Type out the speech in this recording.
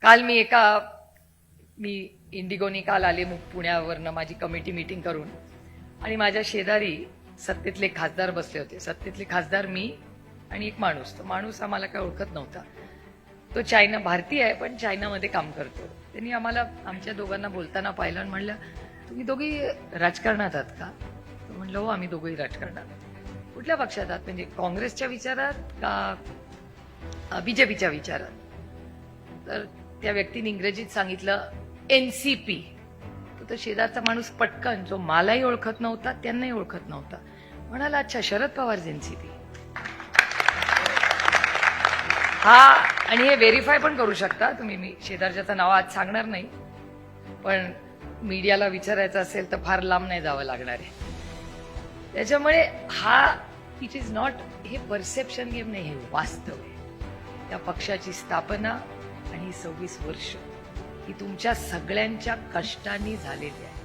काल मी इंडिगोनी काल आले पुण्यावरनं माझी कमिटी मीटिंग करून, आणि माझ्या शेजारी सत्तेतले खासदार बसले होते. सत्तेतले खासदार, मी आणि एक माणूस. तो माणूस आम्हाला काय ओळखत नव्हता. तो भारतीय आहे पण चायनामध्ये काम करतो. त्यांनी आम्हाला आमच्या दोघांना बोलताना पाहिलं आणि म्हणलं, तुम्ही दोघी राजकारणात आहात का? म्हणलं हो, आम्ही दोघंही राजकारणात. कुठल्या पक्षात आहात? म्हणजे काँग्रेसच्या विचारात का बीजेपीच्या विचारात? तर त्या व्यक्तीने इंग्रजीत सांगितलं एनसीपी. तो शेजारचा माणूस पटकन, जो मलाही ओळखत नव्हता त्यांनाही ओळखत नव्हता, म्हणाला अच्छा शरद पवार एनसीपी. हा, आणि हे व्हेरीफाय पण करू शकता तुम्ही. मी शेजारच्याचं नाव आज सांगणार नाही, पण मीडियाला विचारायचं असेल तर फार लांब नाही जावं लागणार आहे. त्याच्यामुळे इट इज नॉट, हे परसेप्शन गेम नाही, हे वास्तव आहे. त्या पक्षाची स्थापना आणि 26 वर्ष ही तुमच्या सगळ्यांच्या कष्टांनी झालेली आहे.